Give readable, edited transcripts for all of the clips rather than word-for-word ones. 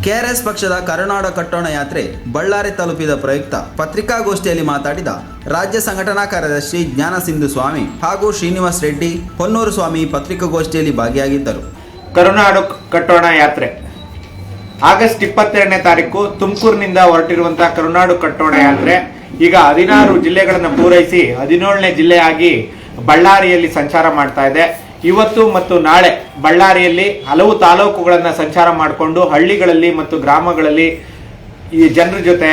KRS ಪಕ್ಷದ ಕರುನಾಡ ಕಟ್ಟೋಣ ಯಾತ್ರೆ ಬಳ್ಳಾರಿ ತಲುಪಿದ ಪ್ರಯುಕ್ತ ಪತ್ರಿಕಾಗೋಷ್ಠಿಯಲ್ಲಿ ಮಾತಾಡಿದ ರಾಜ್ಯ ಸಂಘಟನಾ ಕಾರ್ಯದರ್ಶಿ ಜ್ಞಾನಸಿಂಧು ಸ್ವಾಮಿ ಹಾಗೂ ಶ್ರೀನಿವಾಸ್ ರೆಡ್ಡಿ ಹೊನ್ನೂರು ಸ್ವಾಮಿ ಪತ್ರಿಕಾಗೋಷ್ಠಿಯಲ್ಲಿ ಭಾಗಿಯಾಗಿದ್ದರು. ಕರುನಾಡು ಕಟ್ಟೋಣ ಯಾತ್ರೆ ಆಗಸ್ಟ್ 22ನೇ ತಾರೀಕು ತುಮಕೂರಿನಿಂದ ಹೊರಟಿರುವಂತಹ ಕರುನಾಡು ಕಟ್ಟೋಣ ಯಾತ್ರೆ ಈಗ 16 ಜಿಲ್ಲೆಗಳನ್ನು ಪೂರೈಸಿ 17ನೇ ಜಿಲ್ಲೆಯಾಗಿ ಬಳ್ಳಾರಿಯಲ್ಲಿ ಸಂಚಾರ ಮಾಡ್ತಾ ಇದೆ. ಇವತ್ತು ಮತ್ತು ನಾಳೆ ಬಳ್ಳಾರಿಯಲ್ಲಿ ಹಲವು ತಾಲೂಕುಗಳನ್ನು ಸಂಚಾರ ಮಾಡಿಕೊಂಡು ಹಳ್ಳಿಗಳಲ್ಲಿ ಮತ್ತು ಗ್ರಾಮಗಳಲ್ಲಿ ಈ ಜನರ ಜೊತೆ,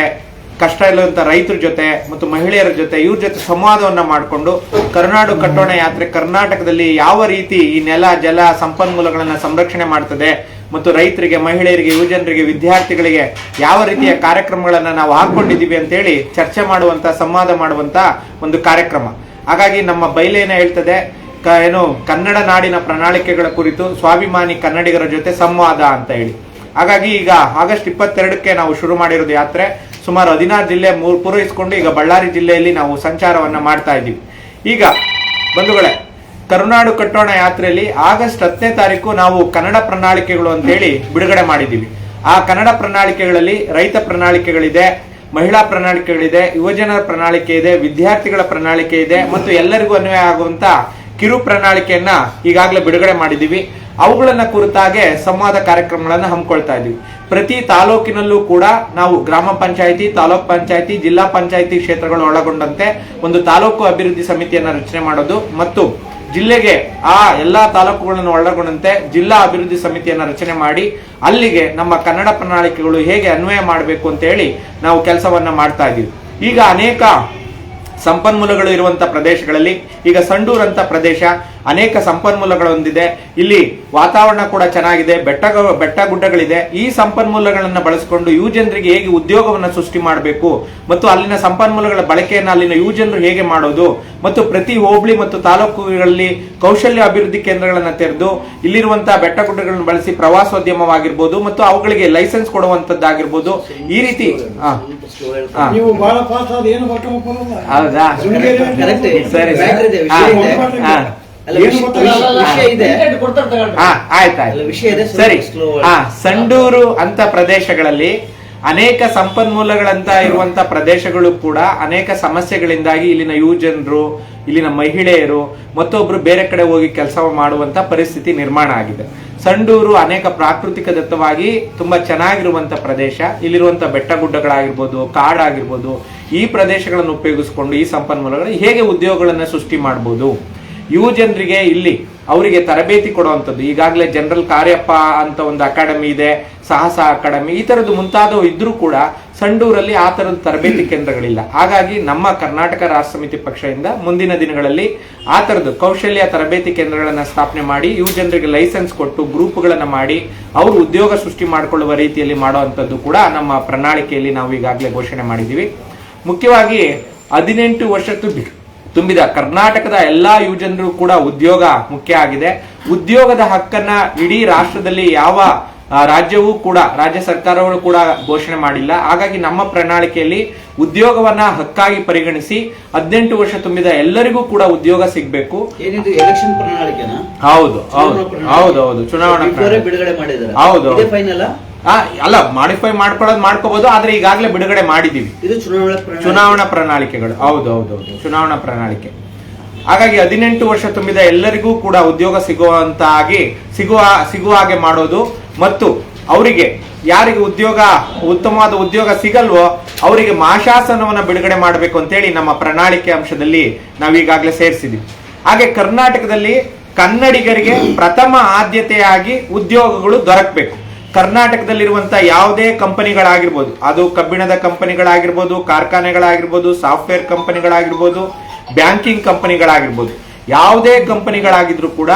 ಕಷ್ಟ ಇರುವಂತಹ ರೈತರ ಜೊತೆ ಮತ್ತು ಮಹಿಳೆಯರ ಜೊತೆ ಇವ್ರ ಜೊತೆ ಸಂವಾದವನ್ನ ಮಾಡಿಕೊಂಡು ಕರುನಾಡು ಕಟ್ಟೋಣ ಯಾತ್ರೆ ಕರ್ನಾಟಕದಲ್ಲಿ ಯಾವ ರೀತಿ ಈ ನೆಲ ಜಲ ಸಂಪನ್ಮೂಲಗಳನ್ನ ಸಂರಕ್ಷಣೆ ಮಾಡ್ತದೆ ಮತ್ತು ರೈತರಿಗೆ, ಮಹಿಳೆಯರಿಗೆ, ಯುವಜನರಿಗೆ, ವಿದ್ಯಾರ್ಥಿಗಳಿಗೆ ಯಾವ ರೀತಿಯ ಕಾರ್ಯಕ್ರಮಗಳನ್ನ ನಾವು ಹಾಕೊಂಡಿದ್ದೀವಿ ಅಂತೇಳಿ ಚರ್ಚೆ ಮಾಡುವಂತ, ಸಂವಾದ ಮಾಡುವಂತ ಒಂದು ಕಾರ್ಯಕ್ರಮ. ಹಾಗಾಗಿ ನಮ್ಮ ಬೈಲೇನ ಹೇಳ್ತದೆ ಏನು ಕನ್ನಡ ನಾಡಿನ ಪ್ರಣಾಳಿಕೆಗಳ ಕುರಿತು ಸ್ವಾಭಿಮಾನಿ ಕನ್ನಡಿಗರ ಜೊತೆ ಸಂವಾದ ಅಂತ ಹೇಳಿ. ಹಾಗಾಗಿ ಈಗ ಆಗಸ್ಟ್ 22ಕ್ಕೆ ನಾವು ಶುರು ಮಾಡಿರೋದು ಯಾತ್ರೆ. ಸುಮಾರು 16 ಜಿಲ್ಲೆ ಪೂರೈಸಿಕೊಂಡು ಈಗ ಬಳ್ಳಾರಿ ಜಿಲ್ಲೆಯಲ್ಲಿ ನಾವು ಸಂಚಾರವನ್ನ ಮಾಡ್ತಾ ಇದ್ದೀವಿ. ಈಗ ಬಂಧುಗಳೇ, ಕರುನಾಡು ಕಟ್ಟೋಣ ಯಾತ್ರೆಯಲ್ಲಿ ಆಗಸ್ಟ್ 10ನೇ ತಾರೀಕು ನಾವು ಕನ್ನಡ ಪ್ರಣಾಳಿಕೆಗಳು ಅಂತೇಳಿ ಬಿಡುಗಡೆ ಮಾಡಿದ್ದೀವಿ. ಆ ಕನ್ನಡ ಪ್ರಣಾಳಿಕೆಗಳಲ್ಲಿ ರೈತ ಪ್ರಣಾಳಿಕೆಗಳಿದೆ, ಮಹಿಳಾ ಪ್ರಣಾಳಿಕೆಗಳಿದೆ, ಯುವಜನರ ಪ್ರಣಾಳಿಕೆ ಇದೆ, ವಿದ್ಯಾರ್ಥಿಗಳ ಪ್ರಣಾಳಿಕೆ ಇದೆ ಮತ್ತು ಎಲ್ಲರಿಗೂ ಅನ್ವಯ ಆಗುವಂತ ಕಿರು ಪ್ರಣಾಳಿಕೆಯನ್ನ ಈಗಾಗಲೇ ಬಿಡುಗಡೆ ಮಾಡಿದ್ದೀವಿ. ಅವುಗಳನ್ನ ಕುರಿತಾಗೆ ಸಂವಾದ ಕಾರ್ಯಕ್ರಮಗಳನ್ನ ಹಮ್ಮಿಕೊಳ್ತಾ ಇದ್ದೀವಿ. ಪ್ರತಿ ತಾಲೂಕಿನಲ್ಲೂ ಕೂಡ ನಾವು ಗ್ರಾಮ ಪಂಚಾಯಿತಿ, ತಾಲೂಕ್ ಪಂಚಾಯಿತಿ, ಜಿಲ್ಲಾ ಪಂಚಾಯಿತಿ ಕ್ಷೇತ್ರಗಳು ಒಳಗೊಂಡಂತೆ ಒಂದು ತಾಲೂಕು ಅಭಿವೃದ್ಧಿ ಸಮಿತಿಯನ್ನ ರಚನೆ ಮಾಡೋದು ಮತ್ತು ಜಿಲ್ಲೆಗೆ ಆ ಎಲ್ಲಾ ತಾಲೂಕುಗಳನ್ನು ಒಳಗೊಂಡಂತೆ ಜಿಲ್ಲಾ ಅಭಿವೃದ್ಧಿ ಸಮಿತಿಯನ್ನ ರಚನೆ ಮಾಡಿ ಅಲ್ಲಿಗೆ ನಮ್ಮ ಕನ್ನಡ ಪ್ರಣಾಳಿಕೆಗಳು ಹೇಗೆ ಅನ್ವಯ ಮಾಡಬೇಕು ಅಂತ ಹೇಳಿ ನಾವು ಕೆಲಸವನ್ನ ಮಾಡ್ತಾ ಇದ್ದೀವಿ. ಈಗ ಅನೇಕ ಸಂಪನ್ಮೂಲಗಳು ಇರುವಂತ ಪ್ರದೇಶಗಳಲ್ಲಿ ಈಗ ಸಂಡೂರ್ ಅಂತ ಪ್ರದೇಶ ಅನೇಕ ಸಂಪನ್ಮೂಲಗಳು ಹೊಂದಿದೆ. ಇಲ್ಲಿ ವಾತಾವರಣ ಕೂಡ ಚೆನ್ನಾಗಿದೆ, ಬೆಟ್ಟ ಗುಡ್ಡಗಳಿದೆ. ಈ ಸಂಪನ್ಮೂಲಗಳನ್ನ ಬಳಸಿಕೊಂಡು ಯುವಜನರಿಗೆ ಹೇಗೆ ಉದ್ಯೋಗವನ್ನ ಸೃಷ್ಟಿ ಮಾಡಬೇಕು ಮತ್ತು ಅಲ್ಲಿನ ಸಂಪನ್ಮೂಲಗಳ ಬಳಕೆಯನ್ನು ಅಲ್ಲಿನ ಯುವಜನರು ಹೇಗೆ ಮಾಡೋದು ಮತ್ತು ಪ್ರತಿ ಹೋಬಳಿ ಮತ್ತು ತಾಲೂಕುಗಳಲ್ಲಿ ಕೌಶಲ್ಯ ಅಭಿವೃದ್ಧಿ ಕೇಂದ್ರಗಳನ್ನ ತೆರೆದು ಇಲ್ಲಿರುವಂತಹ ಬೆಟ್ಟ ಗುಡ್ಡಗಳನ್ನು ಬಳಸಿ ಪ್ರವಾಸೋದ್ಯಮವಾಗಿರ್ಬೋದು ಮತ್ತು ಅವುಗಳಿಗೆ ಲೈಸೆನ್ಸ್ ಕೊಡುವಂತದ್ದಾಗಿರ್ಬೋದು. ಈ ರೀತಿ ಹೌದಾ, ಸರಿ ಸರಿ. ಸಂಡೂರು ಅಂತ ಪ್ರದೇಶಗಳಲ್ಲಿ ಅನೇಕ ಸಂಪನ್ಮೂಲಗಳಂತ ಇರುವಂತ ಪ್ರದೇಶಗಳು ಕೂಡ ಅನೇಕ ಸಮಸ್ಯೆಗಳಿಂದಾಗಿ ಇಲ್ಲಿನ ಯುವಜನರು, ಇಲ್ಲಿನ ಮಹಿಳೆಯರು ಮತ್ತೊಬ್ರು ಬೇರೆ ಕಡೆ ಹೋಗಿ ಕೆಲಸ ಮಾಡುವಂತ ಪರಿಸ್ಥಿತಿ ನಿರ್ಮಾಣ ಆಗಿದೆ. ಸಂಡೂರು ಅನೇಕ ಪ್ರಾಕೃತಿಕ ದತ್ತವಾಗಿ ತುಂಬಾ ಚೆನ್ನಾಗಿರುವಂತ ಪ್ರದೇಶ. ಇಲ್ಲಿರುವಂತ ಬೆಟ್ಟ ಗುಡ್ಡಗಳಾಗಿರ್ಬೋದು, ಕಾಡಾಗಿರ್ಬೋದು, ಈ ಪ್ರದೇಶಗಳನ್ನು ಉಪಯೋಗಿಸಿಕೊಂಡು ಈ ಸಂಪನ್ಮೂಲಗಳು ಹೇಗೆ ಉದ್ಯೋಗಗಳನ್ನ ಸೃಷ್ಟಿ ಮಾಡಬಹುದು, ಯುವಜನರಿಗೆ ಇಲ್ಲಿ ಅವರಿಗೆ ತರಬೇತಿ ಕೊಡುವಂಥದ್ದು. ಈಗಾಗಲೇ ಜನರಲ್ ಕಾರ್ಯಪ್ಪ ಅಂತ ಒಂದು ಅಕಾಡೆಮಿ ಇದೆ, ಸಾಹಸ ಅಕಾಡೆಮಿ, ಈ ತರದ್ದು ಮುಂತಾದವು ಇದ್ರೂ ಕೂಡ ಸಂಡೂರಲ್ಲಿ ಆ ತರದ ತರಬೇತಿ ಕೇಂದ್ರಗಳಿಲ್ಲ. ಹಾಗಾಗಿ ನಮ್ಮ ಕರ್ನಾಟಕ ರಾಷ್ಟ್ರ ಸಮಿತಿ ಪಕ್ಷದಿಂದ ಮುಂದಿನ ದಿನಗಳಲ್ಲಿ ಆ ತರದ್ದು ಕೌಶಲ್ಯ ತರಬೇತಿ ಕೇಂದ್ರಗಳನ್ನ ಸ್ಥಾಪನೆ ಮಾಡಿ ಯುವಜನರಿಗೆ ಲೈಸೆನ್ಸ್ ಕೊಟ್ಟು ಗ್ರೂಪ್ಗಳನ್ನ ಮಾಡಿ ಅವರು ಉದ್ಯೋಗ ಸೃಷ್ಟಿ ಮಾಡಿಕೊಳ್ಳುವ ರೀತಿಯಲ್ಲಿ ಮಾಡುವಂಥದ್ದು ಕೂಡ ನಮ್ಮ ಪ್ರಣಾಳಿಕೆಯಲ್ಲಿ ನಾವು ಈಗಾಗಲೇ ಘೋಷಣೆ ಮಾಡಿದ್ದೀವಿ. ಮುಖ್ಯವಾಗಿ 18 ವರ್ಷ ತುಂಬಿದ ಕರ್ನಾಟಕದ ಎಲ್ಲಾ ಯುವಜನರು ಕೂಡ ಉದ್ಯೋಗ ಮುಖ್ಯ ಆಗಿದೆ. ಉದ್ಯೋಗದ ಹಕ್ಕನ್ನ ಇಡೀ ರಾಷ್ಟ್ರದಲ್ಲಿ ಯಾವ ರಾಜ್ಯವೂ ಕೂಡ, ರಾಜ್ಯ ಸರ್ಕಾರಗಳು ಕೂಡ ಘೋಷಣೆ ಮಾಡಿಲ್ಲ. ಹಾಗಾಗಿ ನಮ್ಮ ಪ್ರಣಾಳಿಕೆಯಲ್ಲಿ ಉದ್ಯೋಗವನ್ನ ಹಕ್ಕಾಗಿ ಪರಿಗಣಿಸಿ 18 ವರ್ಷ ತುಂಬಿದ ಎಲ್ಲರಿಗೂ ಕೂಡ ಉದ್ಯೋಗ ಸಿಗಬೇಕು. ಹೌದು ಹೌದು ಹೌದು ಹೌದು, ಚುನಾವಣಾ ಹೌದು ಅಲ್ಲ, ಮಾಡಿಫೈ ಮಾಡ್ಕೋಬಹುದು, ಆದ್ರೆ ಈಗಾಗಲೇ ಬಿಡುಗಡೆ ಮಾಡಿದೀವಿ ಚುನಾವಣಾ ಪ್ರಣಾಳಿಕೆಗಳು. ಹೌದು ಹೌದು ಹೌದು, ಚುನಾವಣಾ ಪ್ರಣಾಳಿಕೆ. ಹಾಗಾಗಿ 18 ವರ್ಷ ತುಂಬಿದ ಎಲ್ಲರಿಗೂ ಕೂಡ ಉದ್ಯೋಗ ಸಿಗುವ ಹಾಗೆ ಮಾಡೋದು ಮತ್ತು ಅವರಿಗೆ ಯಾರಿಗೆ ಉತ್ತಮವಾದ ಉದ್ಯೋಗ ಸಿಗಲ್ವೋ ಅವರಿಗೆ ಮಾಶಾಸನವನ್ನ ಬಿಡುಗಡೆ ಮಾಡಬೇಕು ಅಂತೇಳಿ ನಮ್ಮ ಪ್ರಣಾಳಿಕೆ ಅಂಶದಲ್ಲಿ ನಾವೀಗಾಗಲೇ ಸೇರಿಸಿದ್ವಿ. ಹಾಗೆ ಕರ್ನಾಟಕದಲ್ಲಿ ಕನ್ನಡಿಗರಿಗೆ ಪ್ರಥಮ ಆದ್ಯತೆಯಾಗಿ ಉದ್ಯೋಗಗಳು ದೊರಕಬೇಕು. ಕರ್ನಾಟಕದಲ್ಲಿರುವಂತಹ ಯಾವುದೇ ಕಂಪನಿಗಳಾಗಿರ್ಬೋದು, ಅದು ಕಬ್ಬಿಣದ ಕಂಪನಿಗಳಾಗಿರ್ಬೋದು, ಕಾರ್ಖಾನೆಗಳಾಗಿರ್ಬೋದು, ಸಾಫ್ಟ್ವೇರ್ ಕಂಪನಿಗಳಾಗಿರ್ಬೋದು, ಬ್ಯಾಂಕಿಂಗ್ ಕಂಪನಿಗಳಾಗಿರ್ಬೋದು, ಯಾವುದೇ ಕಂಪನಿಗಳಾಗಿದ್ರು ಕೂಡ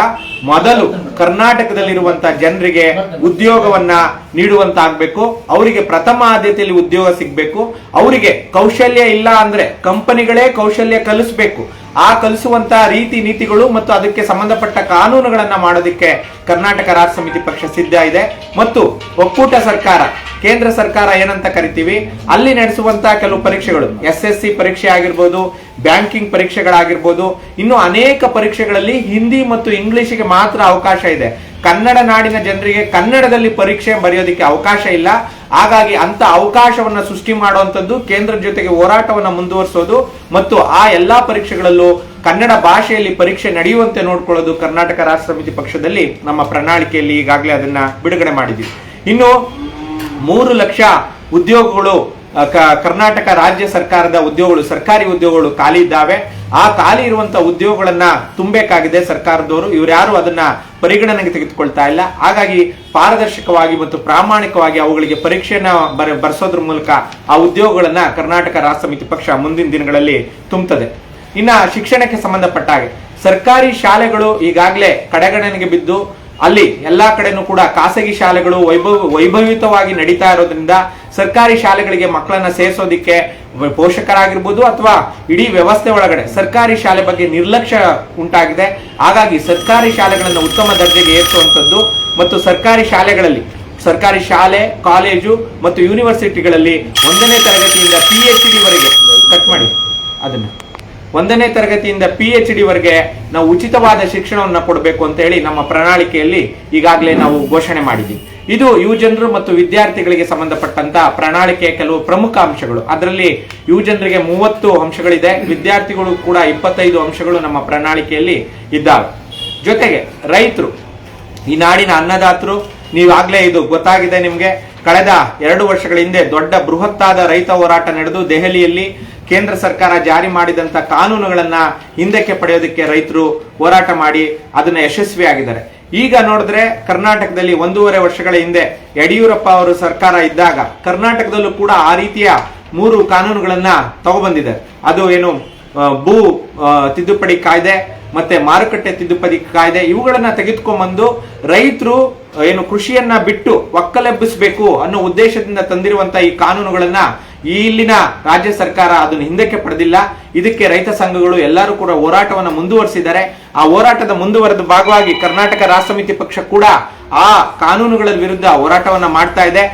ಮೊದಲು ಕರ್ನಾಟಕದಲ್ಲಿರುವಂತಹ ಜನರಿಗೆ ಉದ್ಯೋಗವನ್ನ ನೀಡುವಂತಾಗಬೇಕು. ಅವರಿಗೆ ಪ್ರಥಮ ಆದ್ಯತೆಯಲ್ಲಿ ಉದ್ಯೋಗ ಸಿಗಬೇಕು. ಅವರಿಗೆ ಕೌಶಲ್ಯ ಇಲ್ಲ ಅಂದ್ರೆ ಕಂಪನಿಗಳೇ ಕೌಶಲ್ಯ ಕಲಿಸಬೇಕು. ಆ ಕಲಿಸುವಂತಹ ರೀತಿ ನೀತಿಗಳು ಮತ್ತು ಅದಕ್ಕೆ ಸಂಬಂಧಪಟ್ಟ ಕಾನೂನುಗಳನ್ನ ಮಾಡೋದಕ್ಕೆ ಕರ್ನಾಟಕ ರಾಷ್ಟ್ರ ಸಮಿತಿ ಪಕ್ಷ ಸಿದ್ಧ ಇದೆ. ಮತ್ತು ಒಕ್ಕೂಟ ಸರ್ಕಾರ ಕೇಂದ್ರ ಸರ್ಕಾರ ಏನಂತ ಕರಿತೀವಿ ಅಲ್ಲಿ ನಡೆಸುವಂತಹ ಕೆಲವು ಪರೀಕ್ಷೆಗಳು SSC ಪರೀಕ್ಷೆ ಆಗಿರ್ಬೋದು, ಬ್ಯಾಂಕಿಂಗ್ ಪರೀಕ್ಷೆಗಳಾಗಿರ್ಬೋದು, ಇನ್ನು ಅನೇಕ ಪರೀಕ್ಷೆಗಳಲ್ಲಿ ಹಿಂದಿ ಮತ್ತು ಇಂಗ್ಲಿಷ್ಗೆ ಮಾತ್ರ ಅವಕಾಶ ಇದೆ. ಕನ್ನಡ ನಾಡಿನ ಜನರಿಗೆ ಕನ್ನಡದಲ್ಲಿ ಪರೀಕ್ಷೆ ಬರೆಯೋದಕ್ಕೆ ಅವಕಾಶ ಇಲ್ಲ. ಹಾಗಾಗಿ ಅಂತ ಅವಕಾಶವನ್ನ ಸೃಷ್ಟಿ ಮಾಡುವಂತದ್ದು, ಕೇಂದ್ರದ ಜೊತೆಗೆ ಹೋರಾಟವನ್ನ ಮುಂದುವರಿಸೋದು ಮತ್ತು ಆ ಎಲ್ಲಾ ಪರೀಕ್ಷೆಗಳಲ್ಲೂ ಕನ್ನಡ ಭಾಷೆಯಲ್ಲಿ ಪರೀಕ್ಷೆ ನಡೆಯುವಂತೆ ನೋಡ್ಕೊಳ್ಳೋದು ಕರ್ನಾಟಕ ರಾಷ್ಟ್ರ ಸಮಿತಿ ಪಕ್ಷದಲ್ಲಿ ನಮ್ಮ ಪ್ರಣಾಳಿಕೆಯಲ್ಲಿ ಈಗಾಗಲೇ ಅದನ್ನ ಬಿಡುಗಡೆ ಮಾಡಿದ್ವಿ. ಇನ್ನು 3 ಲಕ್ಷ ಉದ್ಯೋಗಗಳು ಕರ್ನಾಟಕ ರಾಜ್ಯ ಸರ್ಕಾರದ ಉದ್ಯೋಗಗಳು, ಸರ್ಕಾರಿ ಉದ್ಯೋಗಗಳು ಖಾಲಿ ಇದ್ದಾವೆ. ಆ ಖಾಲಿ ಇರುವಂತಹ ಉದ್ಯೋಗಗಳನ್ನ ತುಂಬಬೇಕಾಗಿದೆ ಸರ್ಕಾರದವರು. ಇವ್ರ್ಯಾರು ಅದನ್ನ ಪರಿಗಣನೆಗೆ ತೆಗೆದುಕೊಳ್ತಾ ಇಲ್ಲ. ಹಾಗಾಗಿ ಪಾರದರ್ಶಕವಾಗಿ ಮತ್ತು ಪ್ರಾಮಾಣಿಕವಾಗಿ ಅವುಗಳಿಗೆ ಪರೀಕ್ಷೆಯನ್ನ ಬರೆಸೋದ್ರ ಮೂಲಕ ಆ ಉದ್ಯೋಗಗಳನ್ನ ಕರ್ನಾಟಕ ರಾಷ್ಟ್ರ ಸಮಿತಿ ಪಕ್ಷ ಮುಂದಿನ ದಿನಗಳಲ್ಲಿ ತುಂಬುತ್ತದೆ. ಇನ್ನ ಶಿಕ್ಷಣಕ್ಕೆ ಸಂಬಂಧಪಟ್ಟ ಹಾಗೆ ಸರ್ಕಾರಿ ಶಾಲೆಗಳು ಈಗಾಗಲೇ ಕಡೆಗಣನೆಗೆ ಬಿದ್ದು ಅಲ್ಲಿ ಎಲ್ಲಾ ಕಡೆನೂ ಕೂಡ ಖಾಸಗಿ ಶಾಲೆಗಳು ವೈಭವಿತವಾಗಿ ನಡೀತಾ ಇರೋದ್ರಿಂದ ಸರ್ಕಾರಿ ಶಾಲೆಗಳಿಗೆ ಮಕ್ಕಳನ್ನ ಸೇರಿಸೋದಿಕ್ಕೆ ಪೋಷಕರಾಗಿರ್ಬೋದು ಅಥವಾ ಇಡೀ ವ್ಯವಸ್ಥೆ ಒಳಗಡೆ ಸರ್ಕಾರಿ ಶಾಲೆ ಬಗ್ಗೆ ನಿರ್ಲಕ್ಷ್ಯ ಉಂಟಾಗಿದೆ. ಹಾಗಾಗಿ ಸರ್ಕಾರಿ ಶಾಲೆಗಳನ್ನು ಉತ್ತಮ ದರ್ಜೆಗೆ ಏರಿಸುವಂತದ್ದು ಮತ್ತು ಸರ್ಕಾರಿ ಶಾಲೆಗಳಲ್ಲಿ, ಸರ್ಕಾರಿ ಶಾಲೆ, ಕಾಲೇಜು ಮತ್ತು ಯೂನಿವರ್ಸಿಟಿಗಳಲ್ಲಿ 1ನೇ ತರಗತಿಯಿಂದ PhD ವರೆಗೆ ಕಟ್ ಮಾಡಿ ಅದನ್ನ 1ನೇ ತರಗತಿಯಿಂದ PhD ವರೆಗೆ ನಾವು ಉಚಿತವಾದ ಶಿಕ್ಷಣವನ್ನು ಕೊಡಬೇಕು ಅಂತ ಹೇಳಿ ನಮ್ಮ ಪ್ರಣಾಳಿಕೆಯಲ್ಲಿ ಈಗಾಗಲೇ ನಾವು ಘೋಷಣೆ ಮಾಡಿದ್ದೀವಿ. ಇದು ಯುವಜನರು ಮತ್ತು ವಿದ್ಯಾರ್ಥಿಗಳಿಗೆ ಸಂಬಂಧಪಟ್ಟಂತ ಪ್ರಣಾಳಿಕೆಯ ಕೆಲವು ಪ್ರಮುಖ ಅಂಶಗಳು. ಅದರಲ್ಲಿ ಯುವಜನರಿಗೆ 30 ಅಂಶಗಳಿದೆ, ವಿದ್ಯಾರ್ಥಿಗಳು ಕೂಡ 25 ಅಂಶಗಳು ನಮ್ಮ ಪ್ರಣಾಳಿಕೆಯಲ್ಲಿ ಇದ್ದಾವೆ. ಜೊತೆಗೆ ರೈತರು, ಈ ನಾಡಿನ ಅನ್ನದಾತರು, ನೀವಾಗ್ಲೇ ಇದು ಗೊತ್ತಾಗಿದೆ ನಿಮ್ಗೆ. ಕಳೆದ 2 ವರ್ಷಗಳ ಹಿಂದೆ ದೊಡ್ಡ ಬೃಹತ್ತಾದ ರೈತ ಹೋರಾಟ ನಡೆದು ದೆಹಲಿಯಲ್ಲಿ ಕೇಂದ್ರ ಸರ್ಕಾರ ಜಾರಿ ಮಾಡಿದಂತ ಕಾನೂನುಗಳನ್ನ ಹಿಂದಕ್ಕೆ ಪಡೆಯೋದಕ್ಕೆ ರೈತರು ಹೋರಾಟ ಮಾಡಿ ಅದನ್ನ ಯಶಸ್ವಿಯಾಗಿದ್ದಾರೆ. ಈಗ ನೋಡಿದ್ರೆ ಕರ್ನಾಟಕದಲ್ಲಿ 1.5 ವರ್ಷಗಳ ಹಿಂದೆ ಯಡಿಯೂರಪ್ಪ ಅವರು ಸರ್ಕಾರ ಇದ್ದಾಗ ಕರ್ನಾಟಕದಲ್ಲೂ ಕೂಡ ಆ ರೀತಿಯ 3 ಕಾನೂನುಗಳನ್ನ ತಗೊಬಂದಿದೆ. ಅದು ಏನು, ಭೂ ತಿದ್ದುಪಡಿ ಕಾಯ್ದೆ ಮತ್ತೆ ಮಾರುಕಟ್ಟೆ ತಿದ್ದುಪಡಿ ಕಾಯ್ದೆ, ಇವುಗಳನ್ನ ತೆಗೆದುಕೊಂಡ್ಬಂದು ರೈತರು ಏನು ಕೃಷಿಯನ್ನ ಬಿಟ್ಟು ಒಕ್ಕಲೆಬ್ಬಿಸಬೇಕು ಅನ್ನೋ ಉದ್ದೇಶದಿಂದ ತಂದಿರುವಂತಹ ಈ ಕಾನೂನುಗಳನ್ನ ಇಲ್ಲಿನ ರಾಜ್ಯ ಸರ್ಕಾರ ಅದನ್ನು ಹಿಂದಕ್ಕೆ ಪಡೆದಿಲ್ಲ. ಇದಕ್ಕೆ ರೈತ ಸಂಘಗಳು ಎಲ್ಲರೂ ಕೂಡ ಹೋರಾಟವನ್ನ ಮುಂದುವರಿಸಿದ್ದಾರೆ. ಆ ಹೋರಾಟದ ಮುಂದುವರೆದ ಭಾಗವಾಗಿ ಕರ್ನಾಟಕ ರಾಷ್ಟ್ರ ಸಮಿತಿ ಪಕ್ಷ ಕೂಡ ಆ ಕಾನೂನುಗಳ ವಿರುದ್ಧ ಹೋರಾಟವನ್ನ ಮಾಡ್ತಾ ಇದೆ.